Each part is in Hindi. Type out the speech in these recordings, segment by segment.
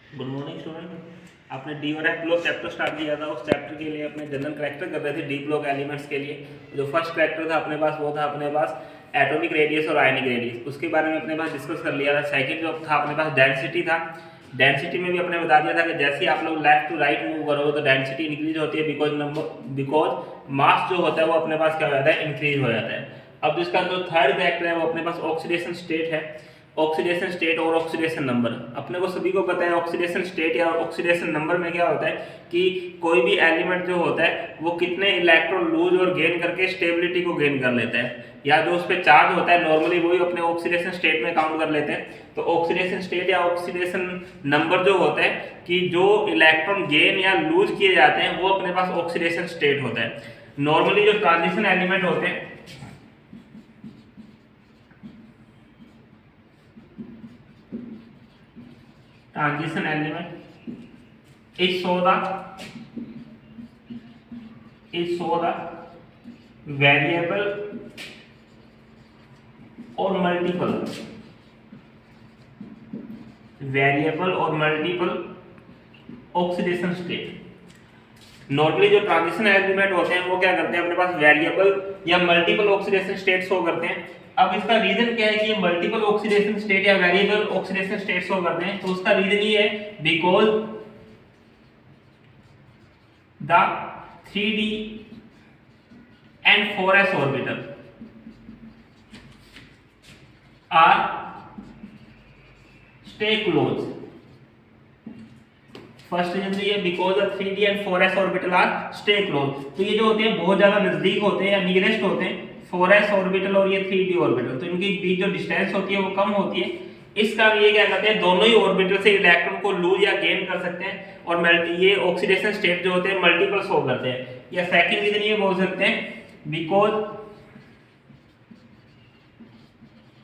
Good morning student. आपने डी और एफ ब्लॉक चैप्टर स्टार्ट किया था। उस चैप्टर के लिए अपने जनरल करेक्टर कर रहे थे डी ब्लॉक एलिमेंट्स के लिए। जो फर्स्ट करेक्टर था अपने पास वो था अपने पास एटॉमिक रेडियस और आयनिक रेडियस, उसके बारे में अपने पास डिस्कस कर लिया था। सेकंड जो था अपने पास डेंसिटी था। डेंसिटी में भी अपने बता दिया था कि जैसे ही आप लोग लेफ्ट टू राइट मूव करोगे तो डेंसिटी इंक्रीज होती है बिकॉज मास जो होता है वो अपने पास क्या हो जाता है, इंक्रीज हो जाता है। अब जिसका जो थर्ड करेक्टर है वो अपने पास ऑक्सीडेशन स्टेट है। ऑक्सीडेशन स्टेट और ऑक्सीडेशन नंबर अपने को सभी को पता है। ऑक्सीडेशन स्टेट या ऑक्सीडेशन नंबर में क्या होता है कि कोई भी एलिमेंट जो होता है वो कितने इलेक्ट्रॉन लूज और गेन करके स्टेबिलिटी को गेन कर लेता है, या जो उस पर चार्ज होता है नॉर्मली वही अपने ऑक्सीडेशन स्टेट में काउंट कर लेते हैं। तो ऑक्सीडेशन स्टेट या ऑक्सीडेशन नंबर जो होता है कि जो इलेक्ट्रॉन गेन या लूज किए जाते हैं वो अपने पास ऑक्सीडेशन स्टेट होता है। नॉर्मली जो ट्रांजिशन एलिमेंट होते हैं transition element is show the variable or multiple oxidation state. Normally जो ट्रांजिशन एलिमेंट होते हैं वो क्या करते हैं, अपने पास वेरिएबल या मल्टीपल ऑक्सीडेशन स्टेट शो करते हैं। अब इसका रीजन क्या है कि ये मल्टीपल ऑक्सीडेशन स्टेट या वेरिएबल ऑक्सीडेशन स्टेट शो करते हैं, तो उसका रीजन ये है because the 3d and 4s orbital are stay close। First reason तो ये because the 3d and 4s orbital are stay close. तो ये जो होते हैं बहुत ज्यादा नजदीक होते हैं या नियरेस्ट होते हैं, 4s ऑर्बिटल और ये 3d ऑर्बिटल, तो इनके बीच जो डिस्टेंस होती है वो कम होती है। इस कारण ये क्या करते हैं, दोनों ही ऑर्बिटल से इलेक्ट्रॉन को लूज या गेन कर सकते हैं और ये ऑक्सीडेशन स्टेट जो होते हैं मल्टीपल शो करते हैं। या सेकंड रीजन ये बोल सकते हैं because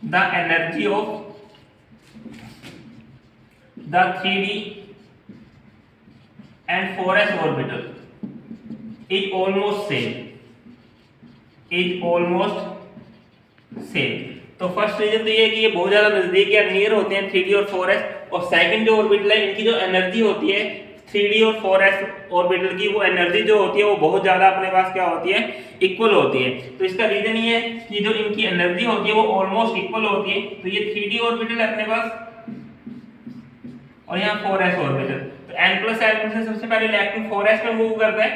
the energy of the 3d and 4s orbital is almost same। तो फर्स्ट रीजन तो ये है कि ये बहुत ज्यादा नजदीक या नियर होते हैं 3d और 4s। और सेकंड जो ऑर्बिटल है इनकी जो एनर्जी होती है 3d और 4s ऑर्बिटल की, वो एनर्जी जो होती है वो बहुत ज्यादा अपने पास क्या होती है, इक्वल होती है। तो इसका रीजन ये है कि जो इनकी एनर्जी होती है वो ऑलमोस्ट इक्वल होती है। तो ये 3d ऑर्बिटल है अपने पास और यहाँ 4s ऑर्बिटल। तो n+l से सबसे पहले इलेक्ट्रॉन 4s में मूव करता है,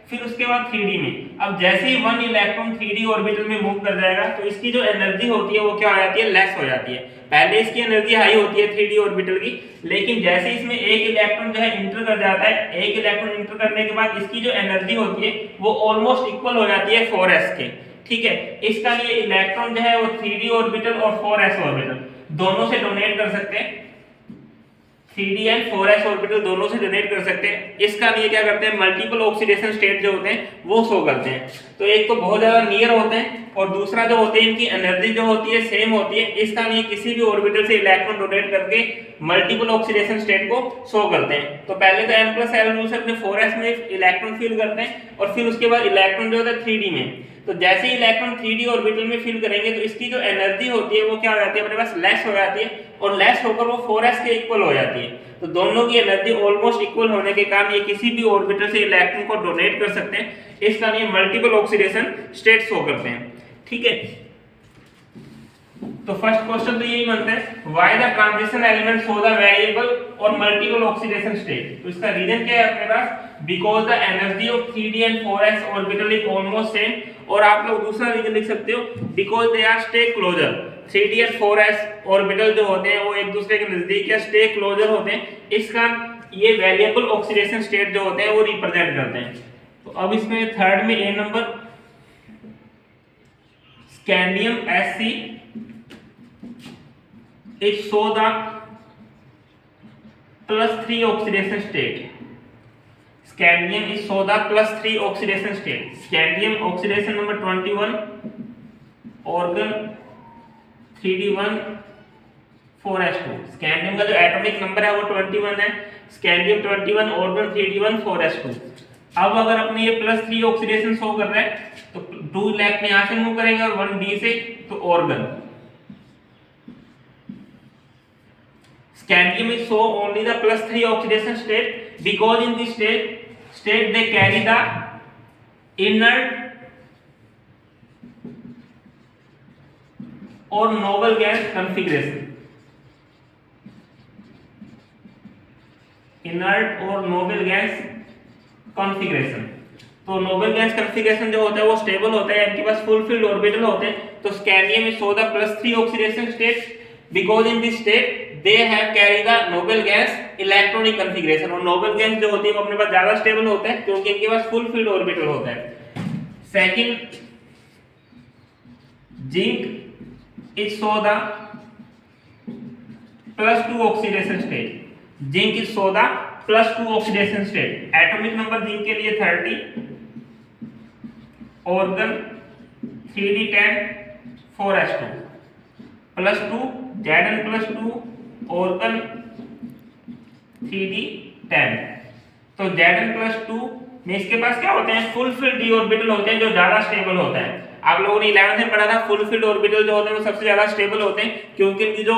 फिर उसके बाद 3d में। अब जैसे ही वन इलेक्ट्रॉन 3d ऑर्बिटल में मूव कर जाएगा तो इसकी जो एनर्जी होती है वो क्या हो जाती है, लेस हो जाती है। पहले इसकी एनर्जी हाई होती है 3d ऑर्बिटल की, लेकिन जैसे इसमें एक इलेक्ट्रॉन जो है इंटर कर जाता है, एक इलेक्ट्रॉन इंटर करने के बाद इसकी जो एनर्जी होती है वो ऑलमोस्ट इक्वल हो जाती है 4s के। ठीक है, इसका लिए इलेक्ट्रॉन जो है वो 3d ऑर्बिटल और 4s ऑर्बिटल दोनों से डोनेट कर सकते हैं, 3d एंड 4s ऑर्बिटल दोनों से डोनेट कर सकते हैं। इसका लिए क्या करते हैं, मल्टीपल ऑक्सीडेशन स्टेट जो होते हैं वो शो करते हैं। तो एक तो बहुत ज्यादा नियर होते हैं और दूसरा जो होते हैं इनकी एनर्जी जो होती है सेम होती है। इसका लिए किसी भी ऑर्बिटल से इलेक्ट्रॉन डोनेट करके मल्टीपल ऑक्सीडेशन स्टेट को शो करते हैं। तो पहले तो n+l रूल से अपने 4s में इलेक्ट्रॉन फिल करते हैं और फिर उसके बाद इलेक्ट्रॉन जो होता है 3d में। तो जैसे ही इलेक्ट्रॉन 3d ऑर्बिटल में फिल करेंगे तो इसकी जो एनर्जी होती है वो क्या हो जाती है, अपने पास लेस हो जाती है और लेस होकर वो 4s के इक्वल हो जाती है। तो दोनों की एनर्जी ऑलमोस्ट इक्वल होने के कारण ये किसी भी ऑर्बिटल से इलेक्ट्रॉन को डोनेट कर सकते हैं। इसका ये मल्टीपल ऑक्सीडेशन स्टेट शो करते हैं। ठीक है, तो फर्स्ट क्वेश्चन तो यही बनता है, why the transition element show the variable और मल्टीपल ऑक्सीडेशन स्टेट। तो इसका रीजन क्या है अपने पास, because the energy of 3d and 4s orbital is almost same. और आप लोग दूसरा रीजन लिख सकते हो because they are stay closer. 3d and 4s orbital जो होते हैं वो एक दूसरे के नजदीक या स्टे क्लोजर होते हैं, इस कारण ये वेरिएबल ऑक्सीडेशन स्टेट जो होते हैं वो रिप्रेजेंट करते हैं। तो अब इसमें थर्ड में a number, scandium Sc is show the +3 oxidation state। scandium is show the +3 oxidation state। scandium oxidation number 21, organ 3d1 4s2। scandium का जो एटॉमिक नंबर है वो 21 है, scandium 21, organ 3d1 4s2। अब अगर अपने ये +3 ऑक्सीडेशन शो कर रहा है तो 2 इलेक्ट्रॉन यहाँ से मूव करेंगे और 1d से, तो organ Scandium is show only the +3 oxidation state because in this state they carry the inert or noble gas configuration. Inert और noble gas configuration. तो नोबल गैस कॉन्फ़िगरेशन जो होता है वो स्टेबल होता है, इनके पास फुल फील्ड ऑर्बिटल होते हैं. तो scandium is show the +3 oxidation state because in this state they have carry the noble gas electronic configuration. और नोबल गैस जो होती है वो अपने पास ज्यादा स्टेबल होता है क्योंकि इनके पास फुल फील्ड ऑर्बिटल होता है. Second, zinc is show the +2 oxidation state. Zinc is show the +2 oxidation state. Atomic number zinc के लिए 30, organ 3d10 4s2 +2 Zn+2 organ 3d10. तो Zn+2 में इसके पास क्या होते हैं, फुल फील्ड d ऑर्बिटल होते हैं जो ज्यादा स्टेबल होता है. आप लोगों ने 11th में पढ़ा था फुल फील्ड ऑर्बिटल जो होते हैं वो सबसे ज्यादा स्टेबल होते हैं क्योंकि इनकी जो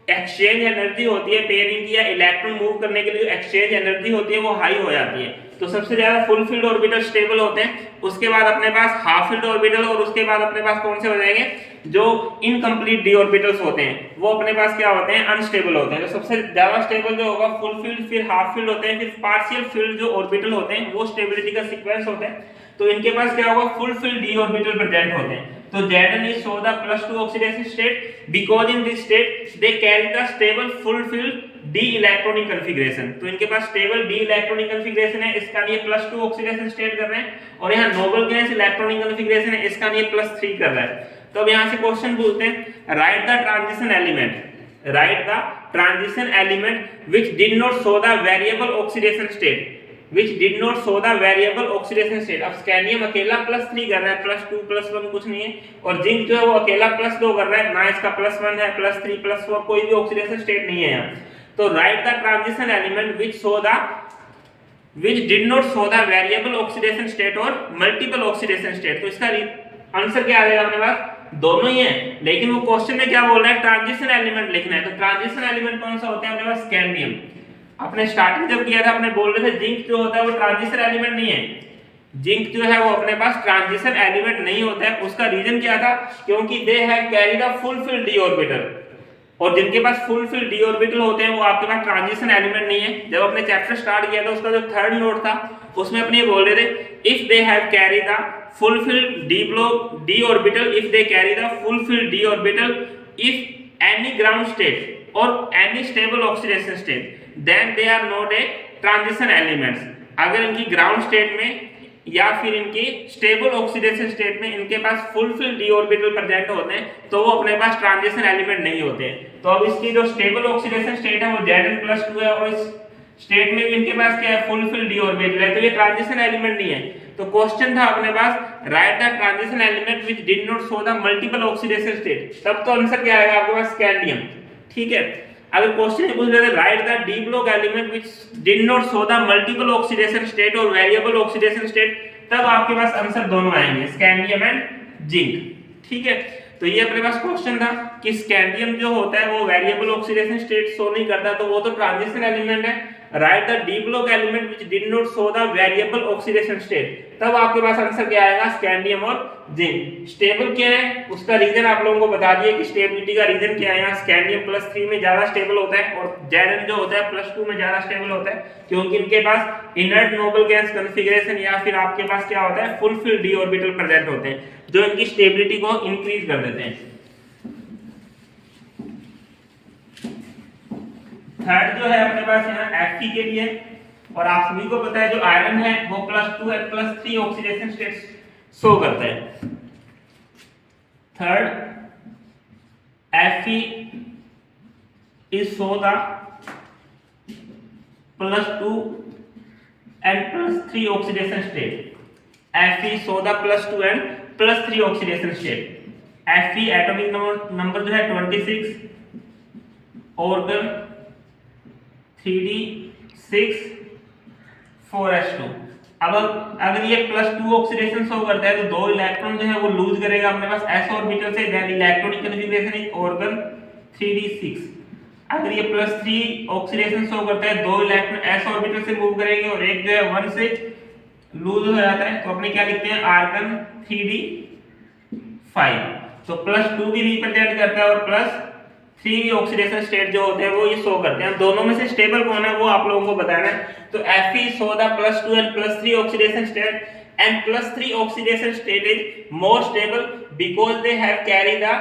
एक्सचेंज एनर्जी होती है पेयरिंग की या इलेक्ट्रॉन मूव करने के लिए एक्सचेंज एनर्जी होती है वो हाई हो जाती है. तो सबसे ज्यादा फुल फील्ड ऑर्बिटल स्टेबल होते हैं. उसके बाद अपने पास हाफ फील्ड ऑर्बिटल और उसके बाद अपने पास कौन से हो जाएंगे, जो इनकम्प्लीट डी ऑर्बिटल्स होते हैं वो अपने पास क्या होते हैं, अनस्टेबल होते हैं. तो सबसे ज्यादा स्टेबल जो होगा फुल फील्ड, फिर हाफ फील्ड होते हैं, फिर पार्शियल फील्ड जो ऑर्बिटल होते हैं वो स्टेबिलिटी का सीक्वेंस होता है. तो इनके पास क्या होगा, full filled D orbital present होते हैं. तो Zn is show the +2 oxidation state because in this state they carry the stable full filled d electronic configuration. तो इनके पास स्टेबल d इलेक्ट्रॉनिक कॉन्फ़िगरेशन है, इसका लिए +2 ऑक्सीडेशन स्टेट कर रहे हैं. और यहाँ नोबल गैस इलेक्ट्रॉनिक कॉन्फ़िगरेशन है, इसका लिए +3 कर रहा है. तो अब यहाँ से क्वेश्चन पूछते हैं, right the transition element, right the transition element which did not show the variable oxidation state, which did not show the variable oxidation state. अब स्कैंडियम अकेला +3 कर रहा है, +2 +1 कुछ नहीं है. और जिंक जो है वो अकेला +2 कर रहा है, ना इसका +1 है, +3 +4 कोई भी ऑक्सीडेशन स्टेट नहीं है यहाँ. तो right the transition element which did not show the variable oxidation state और multiple oxidation state. तो इसका आंसर क्या आ जाएगा अपने पास, दोनों ही है. लेकिन वो क्वेश्चन में क्या बोल रहा है, ट्रांजिशन एलिमेंट लिखना है. तो ट्रांजिशन एलिमेंट कौन सा होता है अपने पास, स्कैंडियम. अपने स्टार्टिंग जब किया था अपने बोल रहे थे जिंक जो होता है वो ट्रांजिशन एलिमेंट नहीं है. जिंक जो है वो अपने पास ट्रांजिशन एलिमेंट नहीं होता है. उसका रीजन क्या था, क्योंकि दे have carry the full filled D orbital. और जिनके पास फुल फील्ड डी ऑर्बिटल होते हैं वो आपके पास ट्रांजिशन एलिमेंट नहीं है. जब अपने चैप्टर स्टार्ट किया था उसका जो थर्ड नोट था उसमें अपने ये बोल रहे थे, if they have carry the full filled D orbital, if they carry the full filled D orbital, if any ground state और any stable oxidation state, then they are not a transition elements. अगर इनकी ग्राउंड स्टेट में या फिर इनकी स्टेबल ऑक्सीडेशन स्टेट में इनके पास full filled D orbital present होते हैं तो वो अपने पास ट्रांजिशन एलिमेंट नहीं होते. तो अब इसकी जो स्टेबल ऑक्सीडेशन स्टेट है वो Zn+2 है और इस स्टेट में भी इनके पास क्या है, फुल फील्ड डी ऑर्बिटल है. तो ये ट्रांजिशन एलिमेंट नहीं है. तो क्वेश्चन था अपने पास, write the transition element which did not show the multiple oxidation state. तब तो आंसर क्या आएगा आपके पास, स्कैंडियम. ठीक है. अगर क्वेश्चन पूछ लेते right the D block element which did not show the multiple oxidation state और वेरिएबल ऑक्सीडेशन स्टेट, तब आपके पास आंसर दोनों आएंगे, स्कैंडियम एंड जिंक. ठीक है. तो ये अपने पास क्वेश्चन था कि स्कैंडियम जो होता है वो वेरिएबल ऑक्सीडेशन स्टेट शो नहीं करता तो वो तो ट्रांजिशन एलिमेंट है. Right the D block element which did not show the variable oxidation state, तब आपके पास आंसर क्या आएगा, स्कैंडियम और जिंक. स्टेबल क्या है उसका रीजन आप लोगों को बता दिए कि स्टेबिलिटी का रीजन क्या है. यहाँ स्कैंडियम +3 में ज्यादा स्टेबल होता है और Zn जो होता है +2 में ज्यादा स्टेबल होता है क्योंकि इनके पास इनर्ट नोबल गैस कॉन्फ़िगरेशन या फिर आपके पास क्या होता है, full filled D orbital present होते हैं जो इनकी स्टेबिलिटी को इंक्रीज कर देते हैं. थर्ड जो है अपने पास यहाँ Fe के लिए, और आप सभी को पता है जो आयरन है वो +2 और +3 ऑक्सीडेशन स्टेट शो करता है. Third, Fe is show the +2 and +3 oxidation state. Fe show the +2 and +3 oxidation state. Fe atomic number जो है 26, ऑर्गन 3d6 4s2. अब अगर ये +2 ऑक्सीडेशन शो करता है तो 2 इलेक्ट्रॉन जो है वो लूज करेगा अपने पास s ऑर्बिटल से, then electronic configuration is argon 3d6. अगर ये +3 ऑक्सीडेशन शो करता है, 2 इलेक्ट्रॉन s ऑर्बिटल से मूव करेंगे और एक जो है 1 से लूज हो जाता है, तो अपने क्या लिखते हैं आर्गन 3d5। तो +2 भी रिप्रेजेंट करता है और +3 भी ऑक्सीडेशन स्टेट जो होते हैं वो ये शो करते हैं। दोनों में से स्टेबल कौन है वो आप लोगों को बताना है। तो Fe show the +2 and +3 oxidation state and +3 oxidation state is more stable because they have carry the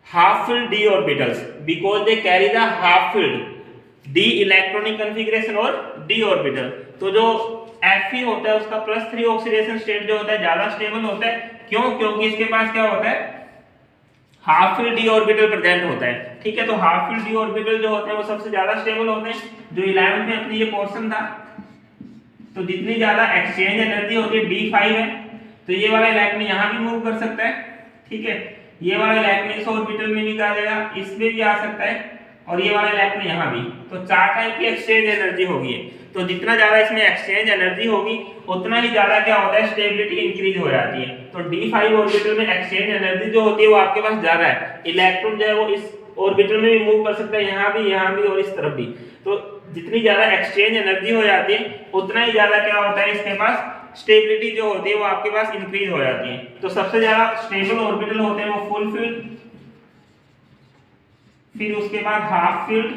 half filled d orbitals, because they carry the half filled d electronic configuration और d orbital। तो जो Fe होता है उसका +3 ऑक्सीडेशन स्टेट जो होता है ज्यादा स्टेबल होता है। क्यों? क्योंकि इसके पास क्या होता है half filled d orbital present होता है। ठीक है, तो हाफ फिल्ड d ऑर्बिटल जो होते हैं वो सबसे ज्यादा स्टेबल होते हैं। जो 11th में अपनी ये पोर्शन था, तो जितनी ज्यादा एक्सचेंज एनर्जी होती है d5 है, तो ये वाला इलेक्ट्रॉन यहाँ भी मूव कर सकता है। ठीक है, ये वाला इलेक्ट्रॉन इस ऑर्बिटल में भी आ जाएगा, इसमें भी आ सकता है, और ये वाला इलेक्ट्रॉन यहाँ भी। तो 4 टाइप की एक्सचेंज एनर्जी होगी। तो जितना ज्यादा इसमें एक्सचेंज एनर्जी होगी उतना ही ज्यादा क्या होता है स्टेबिलिटी इंक्रीज हो जाती है। तो d5 ऑर्बिटल में एक्सचेंज एनर्जी जो होती है वो आपके पास ज्यादा है। इलेक्ट्रॉन जो है वो इस ऑर्बिटल में भी मूव कर सकता है, यहाँ भी और इस तरफ भी। तो जितनी ज्यादा एक्सचेंज एनर्जी हो जाती है उतना ही ज्यादा क्या होता है इसके पास स्टेबिलिटी जो होती है वो आपके पास इंक्रीज हो जाती है। तो सबसे ज्यादा स्टेबल ऑर्बिटल होते हैं वो फुल फील्ड, फिर उसके बाद हाफ फील्ड,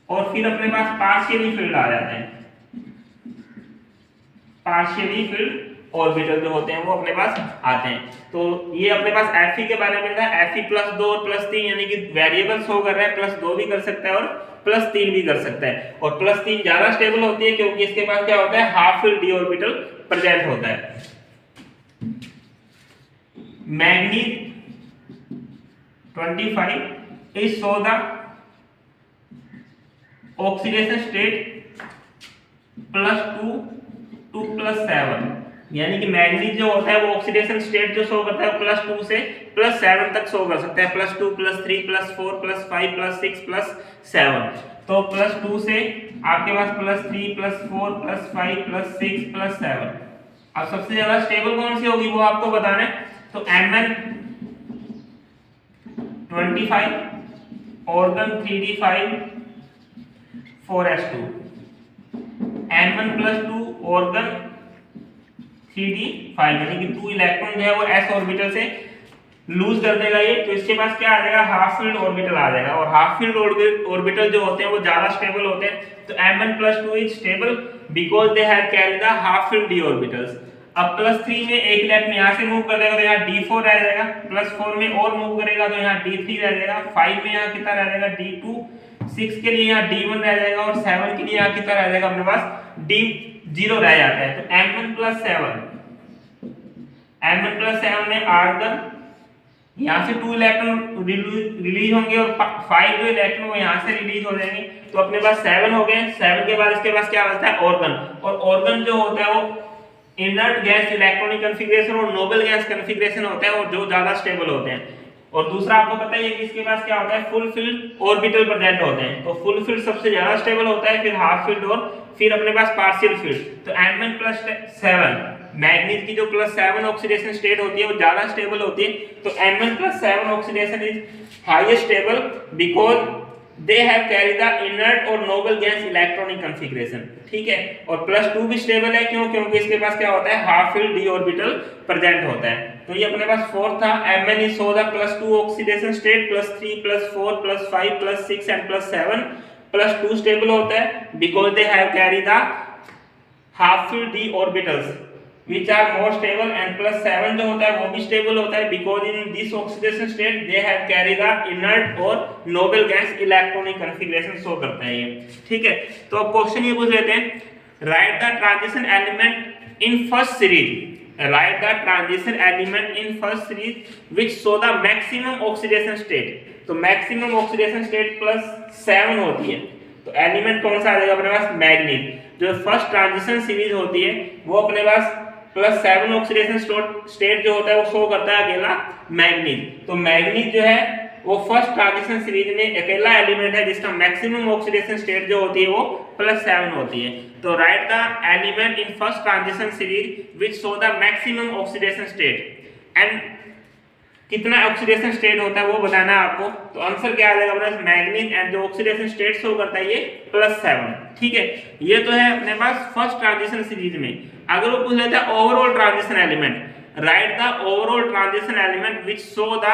और फिर अपने पास पार्शियली फील्ड आ जाते हैं। पार्शियली फील्ड ऑर्बिटल जो होते हैं वो अपने पास आते हैं। तो ये अपने पास Fe के बारे में था। Fe +2 और +3 यानी कि वेरिएबल शो कर रहा है, +2 भी कर सकता है और +3 भी कर सकता है। और +3 ज्यादा स्टेबल होती है क्योंकि इसके पास क्या होता है half field d orbital present होता है। Manganese 25 is show the oxidation state +2 to +7, यानी कि मैग्नीज जो होता है वो ऑक्सीडेशन स्टेट जो शो करता है +2 से +7 तक शो कर सकता है। +2 +3 +4 +5 +6 +7। तो +2 से आपके पास +3 +4 +5 +6 +7। अब सबसे ज्यादा स्टेबल कौन सी होगी वो आपको बताना है। तो Mn 25 organ 3d5 4s2, N1 +2 organ 3d5 यानी कि 2 इलेक्ट्रॉन जो है वो s ऑर्बिटल से लूज कर देगा ये। तो इसके पास क्या आ जाएगा हाफ फील्ड ऑर्बिटल आ जाएगा, और हाफ फील्ड ऑर्बिटल जो होते हैं वो ज्यादा स्टेबल होते हैं। तो M1 +2 is stable because they have carry the half field d orbitals. अब +3 में एक इलेक्ट्रॉन यहाँ से मूव कर देगा तो यहाँ d4 रह जाएगा, +4 में और मूव करेगा तो यहाँ d3 रह जाएगा, 5 में यहाँ कितना रह जाएगा d2, 6 के लिए यहाँ d1 रह जाएगा, और 7 के लिए यहाँ कितना रह जाएगा अपने पास d0 रह जाता है। तो M1 +7 में आर्गन यहाँ से 2 इलेक्ट्रॉन रिलीज होंगे और 5 जो इलेक्ट्रॉन वो यहाँ से रिलीज हो जाएंगे। तो अपने पास 7 हो गए। 7 के बाद इसके पास क्या बचता है ऑर्गन, और ऑर्गन जो होता है वो इनर्ट गैस इलेक्ट्रॉनिक कॉन्फ़िगरेशन और नोबल गैस कॉन्फ़िगरेशन होता है, और जो ज्यादा स्टेबल होते हैं। और दूसरा आपको पता ही है कि इसके पास क्या होता है फुल फील्ड ऑर्बिटल प्रेजेंट होते हैं। तो फुल फील्ड सबसे ज्यादा स्टेबल होता है, फिर हाफ फील्ड और फिर अपने पास पार्शियल फील्ड। तो Mn +7 मैग्नीज की जो +7 ऑक्सीडेशन स्टेट होती है वो ज्यादा स्टेबल होती है। तो Mn +7 oxidation is highest stable because they have carry the inert और नोबल गैस इलेक्ट्रॉनिक कॉन्फ़िगरेशन। ठीक है, और +2 भी स्टेबल है क्यों? क्योंकि इसके पास क्या होता है half field d orbital present होता है। तो ये अपने पास 4 था। Mn is show the +2 oxidation state, +3 +4 +5 +6 and +7। +2 stable होता है because they have carry the half field d orbitals which are more stable, and +7 जो होता है वो भी स्टेबल होता है because in this oxidation state they have carry the inert और noble gas electronic configuration show करता है ये। ठीक है, तो अब क्वेश्चन ये पूछ लेते हैं write the transition element in first series, write the transition element in first series which show the maximum oxidation state। तो maximum oxidation state +7 होती है, तो एलिमेंट कौन सा आ जाएगा अपने पास मैग्नीज। जो फर्स्ट ट्रांजिशन सीरीज होती है वो अपने पास +7 ऑक्सीडेशन स्टेट जो होता है वो शो करता है अकेला मैग्नीज। तो मैग्नीज जो है वो फर्स्ट ट्रांजिशन सीरीज में अकेला एलिमेंट है जिसका मैक्सिमम ऑक्सीडेशन स्टेट जो होती है वो +7 होती है। तो right the element in first transition series which show the maximum oxidation state and कितना ऑक्सीडेशन स्टेट होता है वो बताना है आपको। तो आंसर क्या आ जाएगा अपने पास, मैग्नीज एंड जो ऑक्सीडेशन स्टेट शो करता है ये +7। ठीक है, ये तो है अपने पास फर्स्ट ट्रांजिशन सीरीज में। अगर वो पूछ लेता है overall transition element, right the overall transition element which show the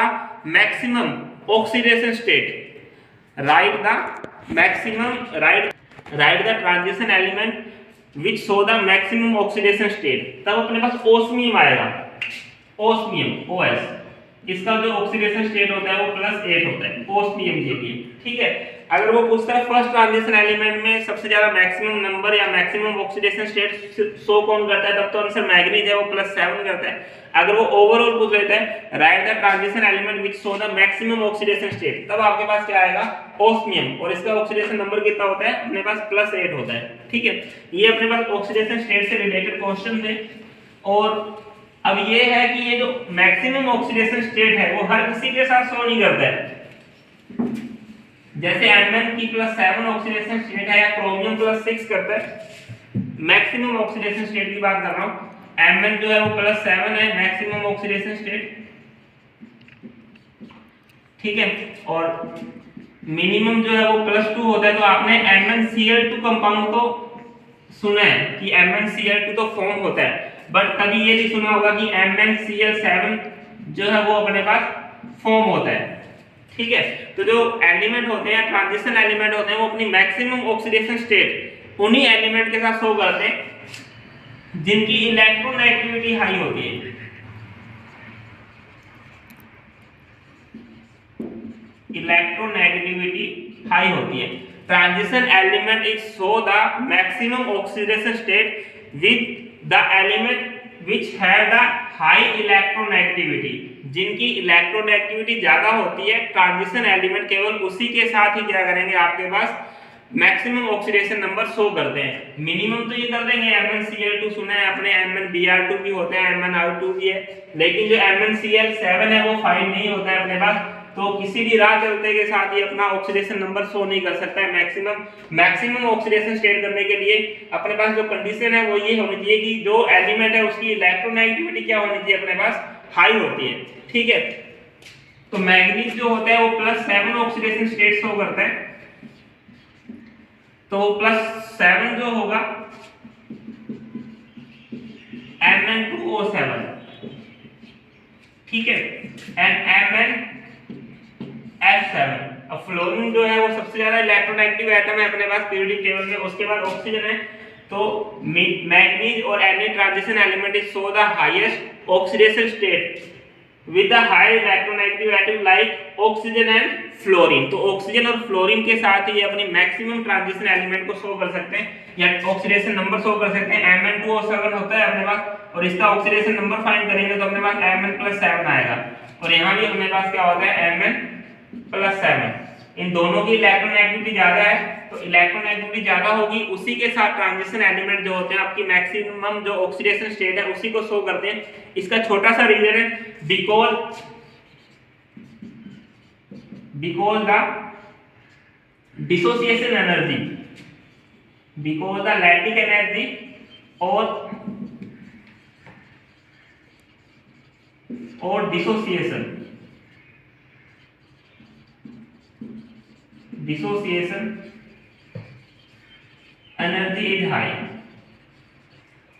maximum oxidation state, right the transition element which show the maximum oxidation state, तब अपने पास ओस्मियम आएगा, ओस्मियम OS, इसका जो ऑक्सीडेशन स्टेट होता है वो +8 होता है, ओस्मियम ये भी। ठीक है, अगर वो पूछता है फर्स्ट ट्रांजिशन एलिमेंट में सबसे ज्यादा मैक्सिमम नंबर या मैक्सिमम ऑक्सीडेशन स्टेट शो कौन करता है, तब तो आंसर मैग्नीज है, वो +7 करता है। अगर वो ओवरऑल पूछ लेता है right the transition element which show the maximum oxidation state, तब आपके पास क्या आएगा, ओस्मियम, और इसका ऑक्सीडेशन नंबर कितना होता है अपने पास +8 होता है। ठीक है, ये अपने पास ऑक्सीडेशन स्टेट से रिलेटेड क्वेश्चन थे। और अब ये है कि ये जो मैक्सिमम ऑक्सीडेशन स्टेट है वो हर किसी के साथ शो नहीं करता है। जैसे Mn की +7 ऑक्सीडेशन स्टेट है या क्रोमियम +6 करता है, मैक्सिमम ऑक्सीडेशन स्टेट की बात कर रहा हूं। Mn जो है वो +7 है मैक्सिमम ऑक्सीडेशन स्टेट, ठीक है, और मिनिमम जो है वो +2 होता है। तो आपने MnCl2 कंपाउंड तो सुना है कि MnCl2 तो फॉर्म होता है, बट कभी ये नहीं सुना होगा कि MnCl7 जो है वो अपने पास फॉर्म होता है। ठीक है, तो जो एलिमेंट होते हैं ट्रांजिशन एलिमेंट होते हैं वो अपनी मैक्सिमम ऑक्सीडेशन स्टेट उन्हीं एलिमेंट के साथ शो करते हैं जिनकी इलेक्ट्रोनेगेटिविटी हाई होती है। इलेक्ट्रोनेगेटिविटी हाई होती है। Transition element is show the maximum oxidation state with the element which have the high electronegativity, जिनकी इलेक्ट्रोनेगेटिविटी ज्यादा होती है ट्रांजिशन एलिमेंट केवल उसी के साथ ही क्या करेंगे आपके पास मैक्सिमम ऑक्सीडेशन नंबर शो करते हैं। मिनिमम तो ये कर देंगे MnCl2 सुना है अपने, MnBr2 भी होते हैं, MnR2 भी है, लेकिन जो MnCl7 है वो फाइंड नहीं होता है अपने पास। तो किसी भी राह चलते के साथ ये अपना ऑक्सीडेशन नंबर शो नहीं कर सकता है। मैक्सिमम ऑक्सीडेशन स्टेट करने के लिए अपने पास जो कंडीशन है वो ये होनी चाहिए कि जो एलिमेंट है उसकी इलेक्ट्रोनेगेटिविटी क्या होनी चाहिए अपने पास, हाई होती है। ठीक है, तो मैग्नीज जो होता है वो +7 ऑक्सीडेशन स्टेट शो करता है, तो +7 जो होगा Mn2O7, ठीक है, एंड MnF7। अब फ्लोरीन जो है वो सबसे ज्यादा इलेक्ट्रोनेगेटिव एटम है अपने पास पीरियोडिक टेबल में, उसके बाद ऑक्सीजन है। तो मैग्नीज और any transition element is show the highest oxidation state with the high electronegative atom like oxygen and fluorine. तो ऑक्सीजन और फ्लोरीन के साथ ही अपनी मैक्सिमम ट्रांजिशन एलिमेंट को शो कर सकते हैं या ऑक्सीडेशन नंबर शो कर सकते हैं। Mn2O7 होता है अपने पास, और इसका ऑक्सीडेशन नंबर फाइंड करेंगे तो अपने पास Mn+7 आएगा, और यहाँ भी अपने पास क्या होता है Mn+7। इन दोनों की इलेक्ट्रोनेगेटिविटी ज्यादा है, तो इलेक्ट्रोनेगेटिविटी ज्यादा होगी उसी के साथ ट्रांजिशन एलिमेंट जो होते हैं आपकी मैक्सिमम जो ऑक्सीडेशन स्टेट है उसी को शो करते हैं। इसका छोटा सा रीजन है because the dissociation energy, because the lattice energy और डिसोसिएशन एनर्जी इज हाई।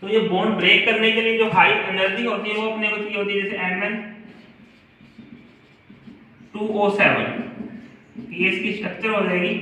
तो ये बॉन्ड ब्रेक करने के लिए जो हाई एनर्जी होती है वो अपने को चाहिए होती है, जैसे Mn2O7 ये इसकी स्ट्रक्चर हो जाएगी।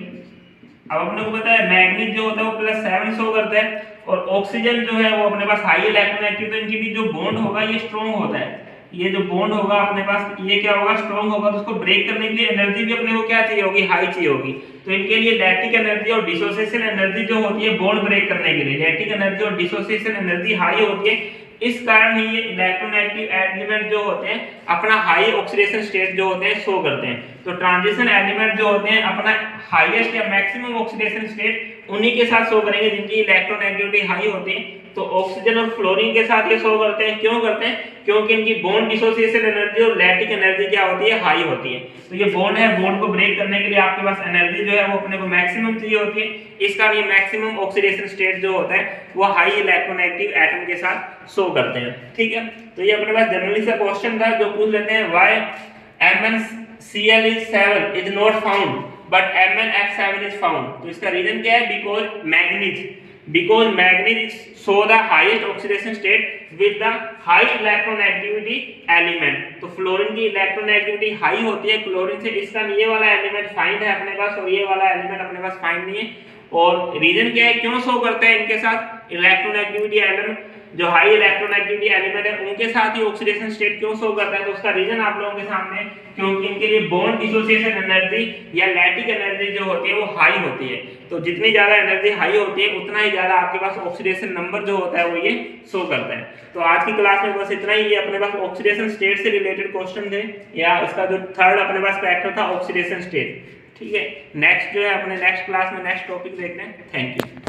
अब अपने को पता है मैग्नीज जो होता है वो +7 शो करता है, और ऑक्सीजन जो है वो अपने पास हाई इलेक्ट्रोनेगेटिव, तो इनकी भी जो बॉन्ड होगा ये स्ट्रॉन्ग होता है। ये जो बॉन्ड होगा अपने पास ये क्या होगा, स्ट्रॉन्ग होगा, तो उसको ब्रेक करने के लिए एनर्जी भी अपने को क्या चाहिए होगी, हाई चाहिए होगी। तो इनके लिए लैटिक एनर्जी और डिसोसिएशन एनर्जी जो होती है बॉन्ड ब्रेक करने के लिए लैटिक एनर्जी और डिसोसिएशन एनर्जी हाई होती है। इस कारण ही ये इलेक्ट्रोनेगेटिव एलिमेंट जो होते हैं अपना हाई ऑक्सीडेशन स्टेट जो होते हैं शो करते हैं। तो ट्रांजिशन एलिमेंट जो होते हैं अपना हाईएस्ट या मैक्सिमम ऑक्सीडेशन स्टेट उन्हीं के साथ शो करेंगे जिनकी इलेक्ट्रोनेगेटिविटी हाई होती है। तो ऑक्सीजन और फ्लोरीन के साथ ये शो करते हैं, क्यों करते हैं, क्योंकि इनकी बॉन्ड डिसोसिएशन एनर्जी और लैटिक एनर्जी क्या होती है, हाई होती है। तो ये बॉन्ड है, बॉन्ड को ब्रेक करने के लिए आपके पास एनर्जी जो है वो अपने को मैक्सिमम चाहिए होती है। इस कारण ये मैक्सिमम ऑक्सीडेशन स्टेट जो होता है वो हाई इलेक्ट्रोनेगेटिव एटम के साथ शो करते हैं। ठीक है, तो ये अपने पास जनरली सा क्वेश्चन था जो पूछ लेते हैं why MnCl7 is not found but MnF7 is found. तो इसका रीजन क्या है? because manganese show the highest oxidation state with the high electronegativity element। तो फ्लोरीन की इलेक्ट्रोनेगेटिविटी हाई होती है क्लोरीन से, इसका ये वाला एलिमेंट फाइंड है अपने पास और ये वाला एलिमेंट अपने पास फाइंड नहीं है। और रीजन क्या है, क्यों शो करते हैं इनके साथ इलेक्ट्रोनेगेटिविटी एलिमेंट, जो हाई इलेक्ट्रोनेगेटिविटी एलिमेंट है उनके साथ ही ऑक्सीडेशन स्टेट क्यों शो करता है? तो उसका रीजन आप लोगों के सामने, क्योंकि इनके लिए बॉन्ड डिसोसिएशन एनर्जी या लैटिक एनर्जी जो होती है वो हाई होती है। तो जितनी ज्यादा एनर्जी हाई होती है उतना ही ज्यादा आपके पास ऑक्सीडेशन नंबर जो होता है वो ये शो करता है। तो आज की क्लास में बस इतना ही। ये अपने पास ऑक्सीडेशन स्टेट से रिलेटेड क्वेश्चन थे, या इसका जो थर्ड अपने पास फैक्टर था ऑक्सीडेशन स्टेट। ठीक है, नेक्स्ट जो है अपने नेक्स्ट क्लास में नेक्स्ट टॉपिक देखते हैं। Thank you.